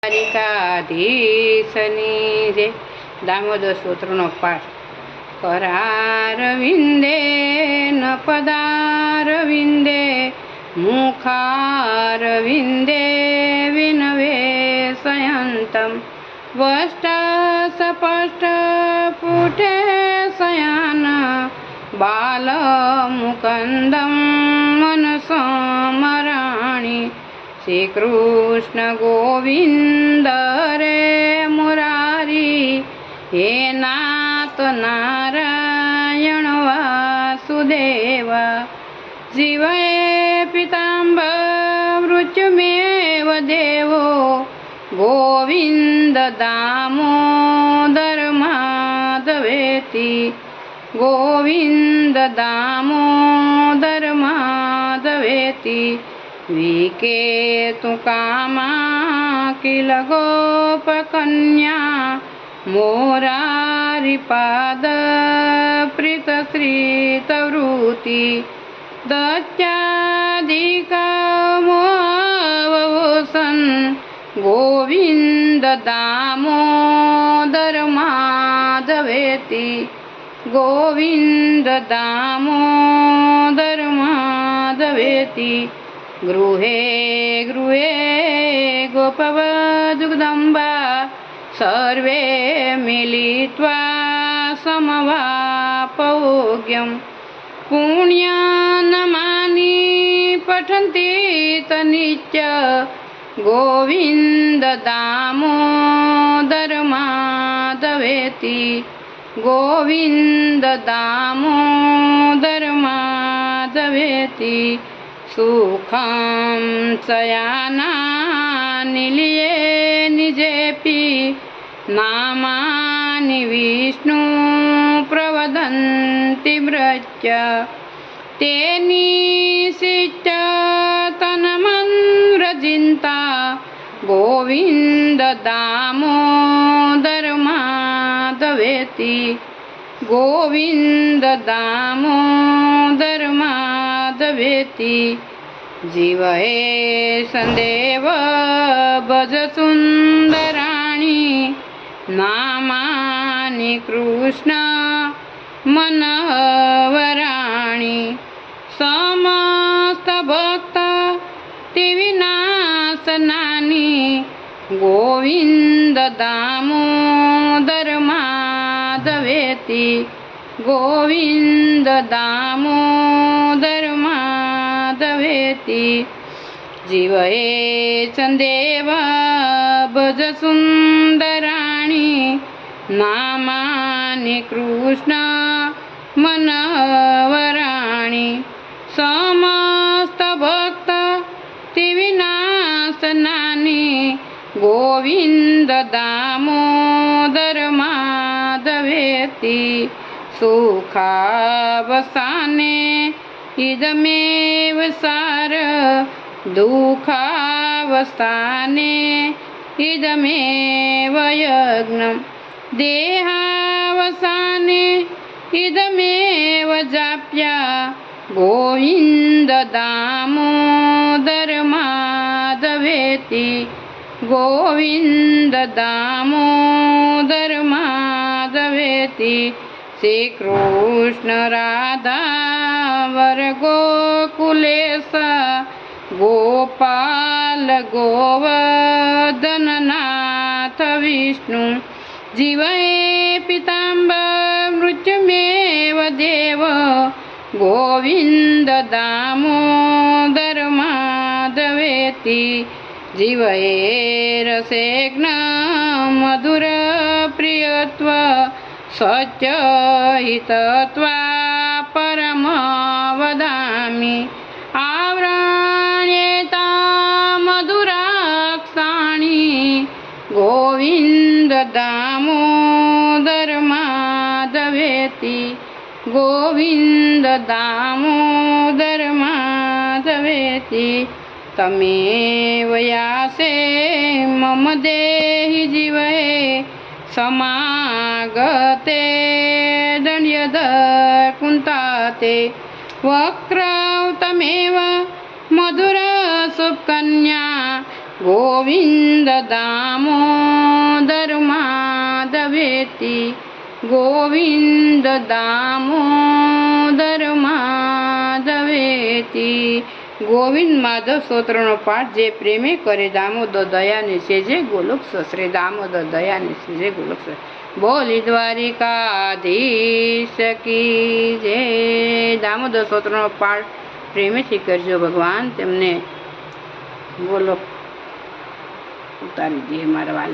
દ્વારિકાધીશની જે દામોદર સ્તોત્રનો પાઠ. करारविन्दे न पदारविन्दे मुखारविन्दे विनवेशयन्तं वष्टसपष्टपुटे शयन बालमुकुन्दं मनसमराणि श्रीकृष्ण गोविन्द रे मुरारी हे नाथ नारायण वासुदेव जीवये पिताम्बरमृत्युमेव देवो गोविन्द दामोदर माधवेति गोविन्द दामोदर माधवेति विकेतु कामा किल गोपकन्या मोरारिपाद प्रीतश्रितवृत्ति दत्यादिकमोवसन् गोविन्द दामोदर माधवेति गोविन्द दामोदर माधवेति गृहे गृहे गोपवधुग्दम्बा सर्वे मिलित्वा समवापयोग्यं पुण्यानमानि पठन्ति तनित्य गोविन्द दामोदर माधवेति गोविन्द दामोदर माधवेति सुखं शयनानि निलये निजेपि नामानि विष्णु प्रवदन्ति मृत्य ते निशिच्य तन्मन्व्रजिन्ता गोविन्द दामोदर माधवेति गोविन्द दामोदर माधवेति जीवये सन्देव भज सुन्दराणि नामानि कृष्ण मनोहराणि समस्त भक्त विनाशनानि गोविन्द दामोदर माधवेति गोविन्द दामोदर माधवेति जीवये सन्देव भज सुन्दराणि नामानि कृष्ण मनोहराणि समस्त भक्त विनाशनानि गोविन्द दामोदर माधवेति सुखावसाने इदमेव सार दुःखावसाने इदमेव यज्ञं देहावसाने इदमेव जाप्या गोविन्द दामोदर माधवेति गोविन्द दामोदर माधवेति श्रीकृष्ण राधा वर गोकुलेश गोपाल गोवर्धननाथ विष्णु जीवये पिताम्बरमृत्युमेव देव गोविन्द दामोदर माधवेति जीवये रसेग्न मधुर प्रियत्व सत्यहितत्वा परम वदामि आवृण्येता मधुराक्षाणि गोविन्द दामोदर माधवेति गोविन्द दामोदर माधवेति तमेव यासे मम देहि जीवये समागते दण्ड्यदकुन्ताते वक्रौ तमेव मधुर सुकन्या ગોવિંદ દામોદર માધવેતી, ગોવિંદ દામોદર માધવેતી. ગોવિંદ માધવ સ્તોત્રનો પાઠ જે પ્રેમે કરે, દામોદર દયાને સેજે ગોલોક સસરે, દામોદર દયાને સેજે ગોલોક સસરે. બોલી દ્વારિકાધીશ કી જય. દામોદર સ્તોત્રનો પાઠ પ્રેમેથી કરજો, ભગવાન તેમને ગોલોક ઉતારી દે મારા વાલી.